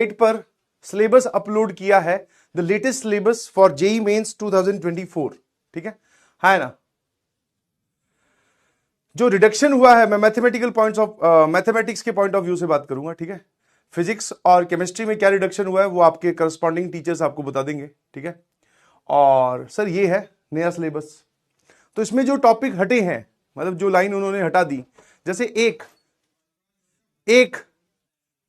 Site पर syllabus upload किया है, the latest syllabus for JEE Mains 2024, ठीक है, है ना। जो रिडक्शन हुआ है, मैं मैथमेटिक्स के पॉइंट ऑफ व्यू से बात करूंगा, ठीक है। फिजिक्स और केमिस्ट्री में क्या रिडक्शन हुआ है वो आपके करस्पॉन्डिंग टीचर्स आपको बता देंगे, ठीक है। और सर ये है नया सिलेबस, तो इसमें जो टॉपिक हटे हैं, मतलब जो लाइन उन्होंने हटा दी, जैसे एक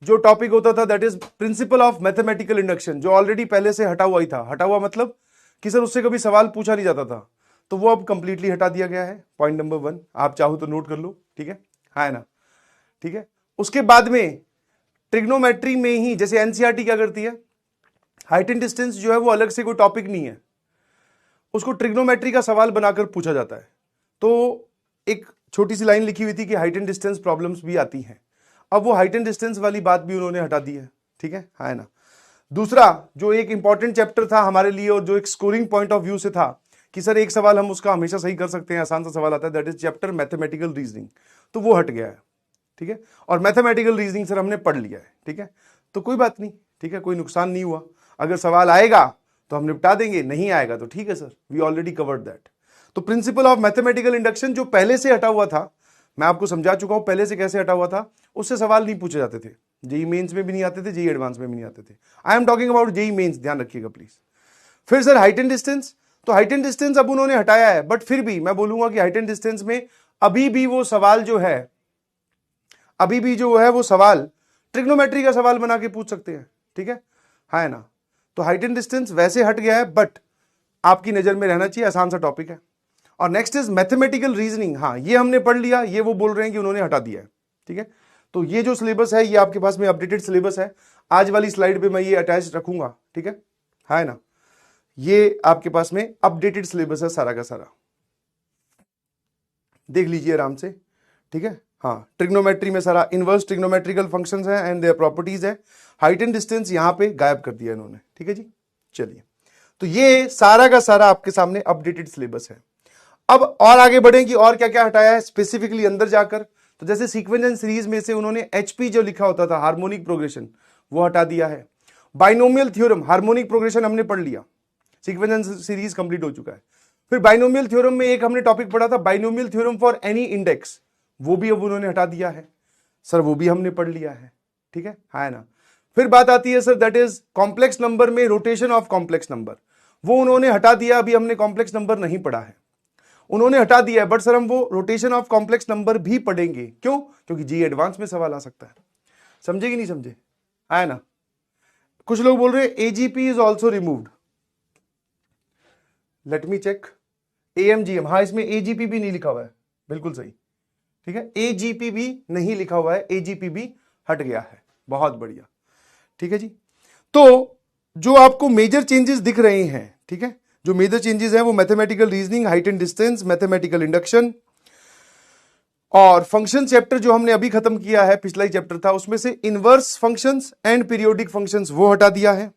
जो टॉपिक होता था that is principal of mathematical induction, जो ऑलरेडी पहले से हटा हुआ ही था। हटा हुआ मतलब कि सर उससे कभी सवाल पूछा नहीं जाता था, तो वो अब कंप्लीटली हटा दिया गया है। पॉइंट नंबर 1 आप चाहो तो नोट कर लो, ठीक है ना, ठीक है। उसके बाद में ट्रिग्नोमेट्री में ही जैसे एनसीईआरटी क्या करती है, हाइट एंड डिस्टेंस जो है वो अलग से कोई टॉपिक नहीं है, उसको ट्रिग्नोमेट्री का सवाल बनाकर पूछा जाता है। तो एक छोटी सी लाइन लिखी हुई थी कि हाइट एंड डिस्टेंस प्रॉब्लम्स भी आती हैं, अब वो हाइट एंड डिस्टेंस वाली बात भी उन्होंने हटा दी है, ठीक है ना। दूसरा जो एक इंपॉर्टेंट चैप्टर था हमारे लिए और जो एक स्कोरिंग पॉइंट ऑफ व्यू से था कि सर एक सवाल हम उसका हमेशा सही कर सकते हैं, आसान सा सवाल आता है, that is chapter mathematical reasoning, तो वो हट गया है, ठीक है। और मैथमेटिकल रीजनिंग सर हमने पढ़ लिया है, ठीक है, तो कोई बात नहीं, ठीक है, कोई नुकसान नहीं हुआ। अगर सवाल आएगा तो हम निपटा देंगे, नहीं आएगा तो ठीक है sir, we already covered that. तो प्रिंसिपल ऑफ मैथमेटिकल इंडक्शन जो पहले से हटा हुआ था, मैं आपको समझा चुका हूं पहले से कैसे हटा हुआ था, उससे सवाल नहीं पूछे जाते थे, जेई मेंस में भी नहीं आते थे, जेई एडवांस में भी नहीं आते थे। I am talking about JEE Mains, ध्यान रखिएगा प्लीज। फिर सर हाइट एंड डिस्टेंस, तो हाइट एंड डिस्टेंस अब उन्होंने हटाया है, बट फिर भी मैं बोलूंगा कि हाइट एंड डिस्टेंस में अभी भी वो सवाल जो है, अभी भी जो है वो सवाल ट्रिग्नोमेट्री का सवाल बना के पूछ सकते हैं, ठीक है ना। तो हाइट एंड डिस्टेंस वैसे हट गया है, बट आपकी नजर में रहना चाहिए, आसान सा टॉपिक है। और नेक्स्ट इज मैथमेटिकल रीजनिंग, हाँ ये हमने पढ़ लिया, ये वो बोल रहे हैं कि उन्होंने हटा दिया है, ठीक है। तो ये जो सिलेबस है ये आपके पास में अपडेटेड सिलेबस है, आज वाली स्लाइड पे मैं ये अटैच रखूंगा, ठीक है ना। ये आपके पास में अपडेटेड सिलेबस है सारा का सारा, देख लीजिए आराम से, ठीक है। हाँ, ट्रिग्नोमेट्री में सारा इनवर्स ट्रिग्नोमेट्रिकल फंक्शंस हैं एंड देयर प्रॉपर्टीज है, हाइट एंड डिस्टेंस यहां पे गायब कर दिया इन्होंने, ठीक है जी। चलिए, तो ये सारा का सारा आपके सामने अपडेटेड सिलेबस है। अब और आगे बढ़ेंगे, और क्या क्या हटाया है स्पेसिफिकली अंदर जाकर, तो जैसे सीक्वेंस एंड सीरीज में से उन्होंने एचपी जो लिखा होता था, हार्मोनिक प्रोग्रेशन, वो हटा दिया है। बाइनोमियल थ्योरम, हार्मोनिक प्रोग्रेशन हमने पढ़ लिया, सीक्वेंस एंड सीरीज कंप्लीट हो चुका है। फिर बाइनोमियल थ्योरम में एक हमने टॉपिक पढ़ा था, binomial theorem for any index, वो भी अब उन्होंने हटा दिया है सर, वो भी हमने पढ़ लिया है, ठीक है ना। फिर बात आती है sir that is complex number में रोटेशन ऑफ कॉम्प्लेक्स नंबर, वो उन्होंने हटा दिया, अभी हमने कॉम्प्लेक्स नंबर नहीं पढ़ा है, उन्होंने हटा दिया है, बट सर हम वो रोटेशन ऑफ कॉम्प्लेक्स नंबर भी पढ़ेंगे, क्यों, क्योंकि जी एडवांस में सवाल आ सकता है, समझे कि नहीं समझे, है ना। कुछ लोग बोल रहे हैं AGP is also removed, let me check, AMGM, हाँ इसमें एजीपी भी नहीं लिखा हुआ है, बिल्कुल सही, ठीक है, एजीपी भी नहीं लिखा हुआ है, एजीपी भी हट गया है, बहुत बढ़िया, ठीक है जी। तो जो आपको मेजर चेंजेस दिख रहे हैं, ठीक है, जो मेजर चेंजेस हैं वो mathematical reasoning, height and distance, mathematical induction और फंक्शन चैप्टर जो हमने अभी खत्म किया है, पिछला ही चैप्टर था, उसमें से inverse functions and periodic functions वो हटा दिया है,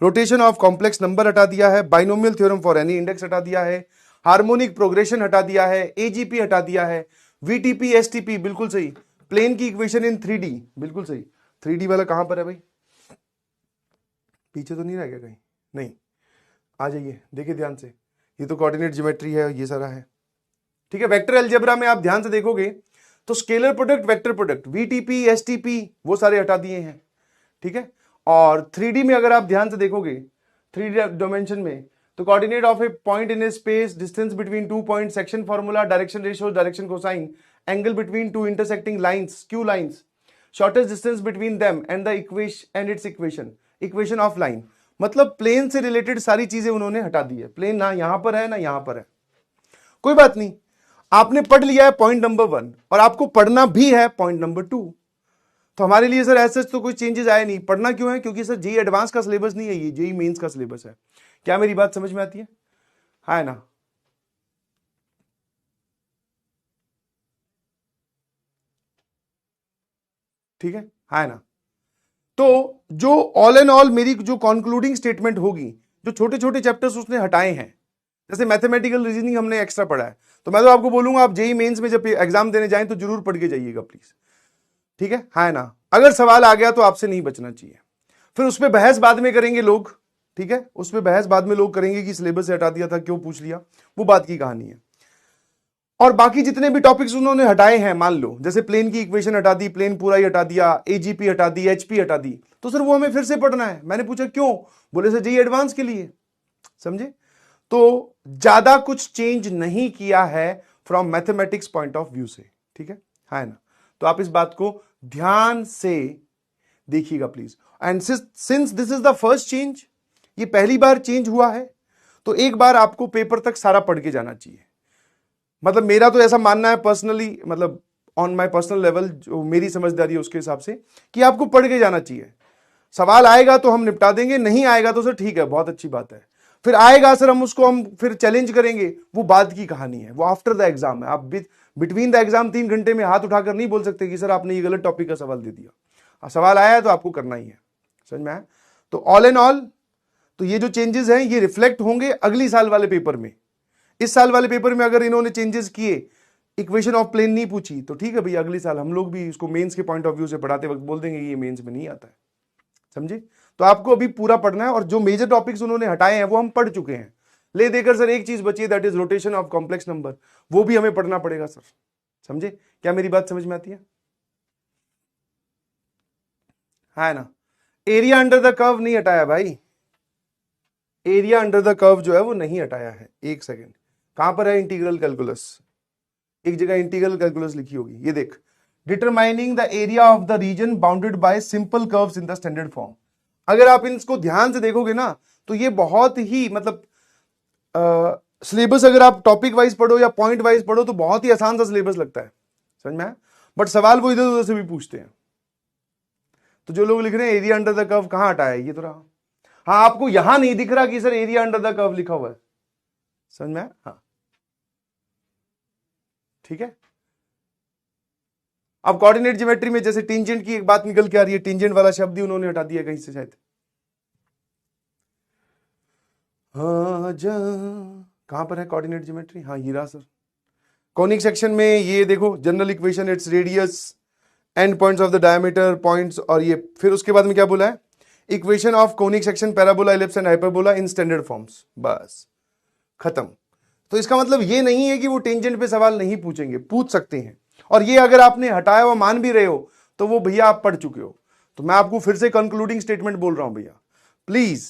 रोटेशन ऑफ कॉम्प्लेक्स नंबर हटा दिया है, binomial theorem for any index हटा दिया है, हार्मोनिक प्रोग्रेशन हटा दिया है, एजीपी हटा दिया है, वीटीपी एसटीपी बिल्कुल सही, प्लेन की इक्वेशन इन 3D बिल्कुल सही, 3D वाला कहां पर है भाई, पीछे तो नहीं रह गया कहीं, नहीं, आ जाइए देखिए ध्यान से, ये तो कोऑर्डिनेट ज्योमेट्री है, ये सारा है, ठीक है। वेक्टर अलजेब्रा में आप ध्यान से देखोगे तो scalar product, vector product, VTP STP वो सारे हटा दिए हैं, ठीक है। और 3D में अगर आप ध्यान से देखोगे, 3D डायमेंशन में, तो coordinate of A point in A space, distance between 2 point, section formula, direction ratio, direction cosine, angle between 2 intersecting lines, Q lines, shortest distance between them and the equation and it's equation of line, मतलब plane से related सारी चीजें उन्होंने हटा दी है, plane ना यहां पर है ना यहां पर है, कोई बात नहीं, आपने पढ़ लिया है पॉइंट नंबर 1 और आपको पढ़ना भी है पॉइंट नंबर 2, तो हमारे लिए सर ऐसे तो कोई चेंजेस आए नहीं, पढ़ना क्यों है, क्योंकि सर जेई एडवांस का सिलेबस नहीं है, ये जेई मेंस का सिलेबस है, क्या मेरी बात समझ में आती है ना। ठीक है ना। तो जो ऑल एंड ऑल मेरी जो कंक्लूडिंग स्टेटमेंट होगी, जो छोटे छोटे चैप्टर्स उसने हटाए हैं, जैसे मैथमेटिकल रीजनिंग हमने एक्स्ट्रा पढ़ा है, तो मैं तो आपको बोलूंगा आप जेई मेंस में जब एग्जाम देने जाएं तो जरूर पढ़ के जाइएगा प्लीज, ठीक है ना। अगर सवाल आ गया तो आपसे नहीं बचना चाहिए। फिर उस पर बहस बाद में करेंगे लोग, ठीक है, उस पर बहस बाद में लोग करेंगे कि सिलेबस से हटा दिया था, क्यों पूछ लिया, वो बात की कहानी है। और बाकी जितने भी टॉपिक्स उन्होंने हटाए हैं, मान लो जैसे प्लेन की इक्वेशन हटा दी, प्लेन पूरा ही हटा दिया, एजीपी हटा दी, एचपी हटा दी, तो सर वो हमें फिर से पढ़ना है। मैंने पूछा क्यों, बोले सर जेईई एडवांस के लिए, समझे। तो ज्यादा कुछ चेंज नहीं किया है from mathematics point of view से, ठीक है ना। तो आप इस बात को ध्यान से देखिएगा please. And since this is the first change, ये पहली बार चेंज हुआ है, तो एक बार आपको पेपर तक सारा पढ़ के जाना चाहिए। मतलब मेरा तो ऐसा मानना है पर्सनली, मतलब ऑन माय पर्सनल लेवल, जो मेरी समझदारी है उसके हिसाब से, कि आपको पढ़ के जाना चाहिए। सवाल आएगा तो हम निपटा देंगे, नहीं आएगा तो सर ठीक है, बहुत अच्छी बात है। फिर आएगा सर, हम उसको हम फिर चैलेंज करेंगे, वो बाद की कहानी है, वो आफ्टर द एग्जाम है। आप बिटवीन द एग्जाम 3 घंटे में हाथ उठाकर नहीं बोल सकते कि सर आपने ये गलत टॉपिक का सवाल दे दिया। सवाल आया है तो आपको करना ही है, समझ में आया। तो ऑल एंड ऑल, तो ये जो चेंजेस हैं ये रिफ्लेक्ट होंगे अगली साल वाले पेपर में। इस साल वाले पेपर में अगर इन्होंने चेंजेस किए, इक्वेशन ऑफ प्लेन नहीं पूछी, तो ठीक है भैया, अगली साल हम लोग भी इसको मेंस के पॉइंट ऑफ व्यू से पढ़ाते वक्त बोल देंगे ये मेंस में नहीं आता है, समझे। तो आपको अभी पूरा पढ़ना है, और जो मेजर टॉपिक्स उन्होंने हटाए हैं वो हम पढ़ चुके हैं। ले देकर सर एक चीज बची है, that is rotation of complex number, वो भी हमें पढ़ना पड़ेगा सर, समझे। क्या मेरी बात समझ में आती है ना। एरिया अंडर द कर्व नहीं हटाया भाई, एरिया अंडर द कर्व जो है वो नहीं हटाया है। एक सेकेंड, कहां पर है इंटीग्रल कैलकुलस, एक जगह इंटीग्रल कैलकुलस लिखी होगी, ये देख, determining the area of the reason bounded by simple curves in the standard form. अगर आप इसको ध्यान से देखोगे ना, तो ये बहुत ही मतलब सिलेबस, अगर आप टॉपिक वाइज पढ़ो या पॉइंट वाइज पढ़ो तो बहुत ही आसान सा सिलेबस लगता है, समझ में आया। बट सवाल वो इधर उधर से भी पूछते हैं। तो जो लोग लिख रहे हैं एरिया अंडर द कर्व कहां हटाया है, ये तो रहा। हाँ, आपको यहां नहीं दिख रहा कि sir area under the curve लिखा हुआ है, समझ में आया। हाँ ठीक है। अब कोऑर्डिनेट ज्योमेट्री में जैसे टेंजेंट की एक बात निकल के आ रही है, टेंजेंट वाला शब्द ही उन्होंने हटा दिया कहीं से शायद। हाँ जा, कहां पर है कोऑर्डिनेट ज्योमेट्री, हाँ हीरा सर। कॉनिक सेक्शन में ये देखो, general equation, its radius, and points of the diameter points, और ये फिर उसके बाद में क्या बोला है, equation of conic section, parabola, ellipse and hyperbola in standard forms, बस खत्म। तो इसका मतलब ये नहीं है कि वो टेंजेंट पे सवाल नहीं पूछेंगे, पूछ सकते हैं। और ये अगर आपने हटाया हुआ मान भी रहे हो तो वो भैया आप पढ़ चुके हो। तो मैं आपको फिर से कंक्लूडिंग स्टेटमेंट बोल रहा हूं भैया, please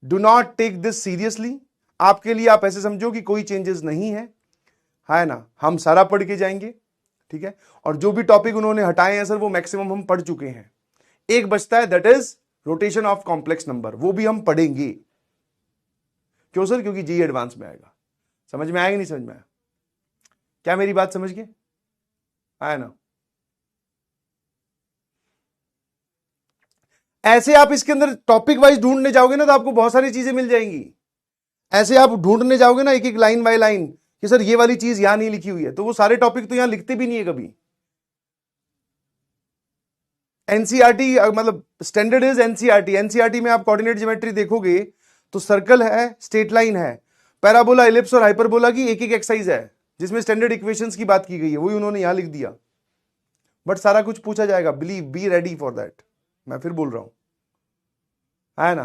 do not take this seriously. आपके लिए आप ऐसे समझो कि कोई चेंजेस नहीं है ना, हम सारा पढ़ के जाएंगे, ठीक है। और जो भी टॉपिक उन्होंने हटाए हैं सर वो मैक्सिमम हम पढ़ चुके हैं। एक बचता है, that is rotation of complex number, वो भी हम पढ़ेंगे। क्यों सर, क्योंकि जेईई एडवांस में आएगा। समझ में आएगा नहीं समझ में आया, क्या मेरी बात समझ गए, है ना। ऐसे आप इसके अंदर टॉपिक वाइज ढूंढने जाओगे ना तो आपको बहुत सारी चीजें मिल जाएंगी। ऐसे आप ढूंढने जाओगे ना एक एक लाइन बाय लाइन कि सर ये वाली चीज यहां नहीं लिखी हुई है, तो वो सारे टॉपिक तो यहां लिखते भी नहीं है कभी। एनसीईआरटी मतलब स्टैंडर्ड इज एनसीईआरटी। एनसीईआरटी में आप कोऑर्डिनेट ज्योमेट्री देखोगे तो सर्कल है, स्ट्रेट लाइन है, पैराबोला, इलिप्स और हाइपरबोला की एक एक एक्सरसाइज है जिसमें स्टैंडर्ड इक्वेशंस की बात की गई है, वही उन्होंने यहां लिख दिया। बट सारा कुछ पूछा जाएगा, believe, be ready for that. मैं फिर बोल रहा हूं, है ना।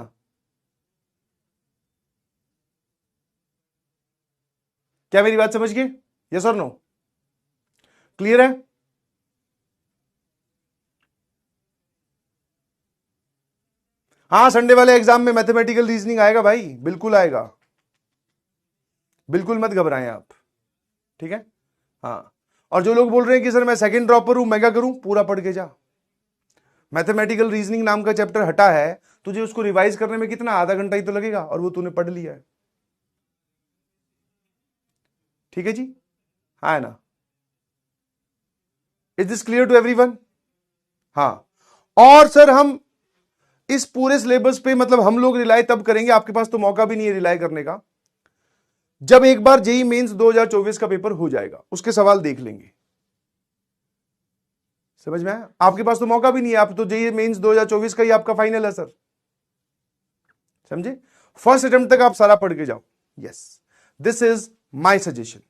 क्या मेरी बात समझ गए, यस और नो, क्लियर है। हाँ, संडे वाले एग्जाम में मैथमेटिकल रीजनिंग आएगा भाई, बिल्कुल आएगा, बिल्कुल मत घबराएं आप, ठीक है। हाँ, और जो लोग बोल रहे हैं कि सर मैं सेकंड ड्रॉपर हूं, मैं क्या करूं, पूरा पढ़ के जा। मैथमेटिकल रीजनिंग नाम का चैप्टर हटा है, तुझे उसको रिवाइज करने में कितना, आधा घंटा ही तो लगेगा, और वो तूने पढ़ लिया है, ठीक है जी, हाँ ना। Is this clear to everyone. हाँ, और सर हम इस पूरे सिलेबस पे मतलब हम लोग रिलाई तब करेंगे, आपके पास तो मौका भी नहीं है रिलाई करने का, जब एक बार जेईई मेंस 2024 का पेपर हो जाएगा, उसके सवाल देख लेंगे। समझ में आया, आपके पास तो मौका भी नहीं है, आप तो जेईई मेंस 2024 का ही आपका फाइनल है सर, समझे। फर्स्ट अटेम्प्ट तक आप सारा पढ़ के जाओ, yes, this is my suggestion.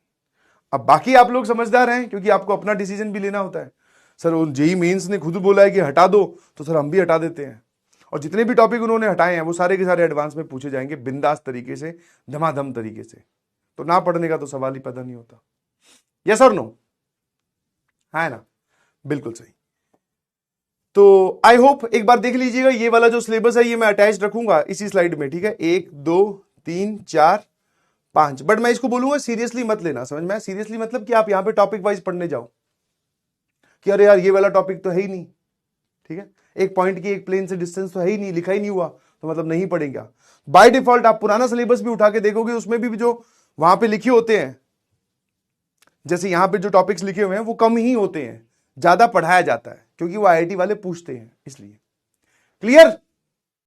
अब बाकी आप लोग समझदार हैं क्योंकि आपको अपना डिसीजन भी लेना होता है। सर जेईई मेंस ने खुद बोला है कि हटा दो, तो सर हम भी हटा देते हैं। और जितने भी टॉपिक उन्होंने हटाए हैं वो सारे के सारे एडवांस में पूछे जाएंगे बिंदास तरीके से, धमाधम तरीके से। तो ना पढ़ने का तो सवाल ही पैदा नहीं होता। यस और नो? है ना? बिल्कुल सही। तो आई होप एक बार देख लीजिएगा, ये वाला जो सिलेबस है ये मैं अटैच रखूंगा इसी स्लाइड में, ठीक है? 1 2 3 4 5। बट मैं इसको बोलूंगा सीरियसली मत लेना, समझ में? सीरियसली मतलब कि आप यहां पे टॉपिक वाइज पढ़ने जाओ कि अरे यार ये वाला टॉपिक तो है ही नहीं, ठीक है? एक पॉइंट की एक प्लेन से डिस्टेंस तो है ही नहीं, लिखा ही नहीं हुआ, तो मतलब नहीं पढ़ेंगे। बाय डिफॉल्ट आप पुराना सिलेबस भी उठा के देखोगे, उसमें भी जो वहां पे लिखे होते हैं, जैसे यहां पे जो टॉपिक्स लिखे हुए हैं वो कम ही होते हैं, ज्यादा पढ़ाया जाता है क्योंकि वो आईआईटी वाले पूछते हैं, इसलिए। क्लियर?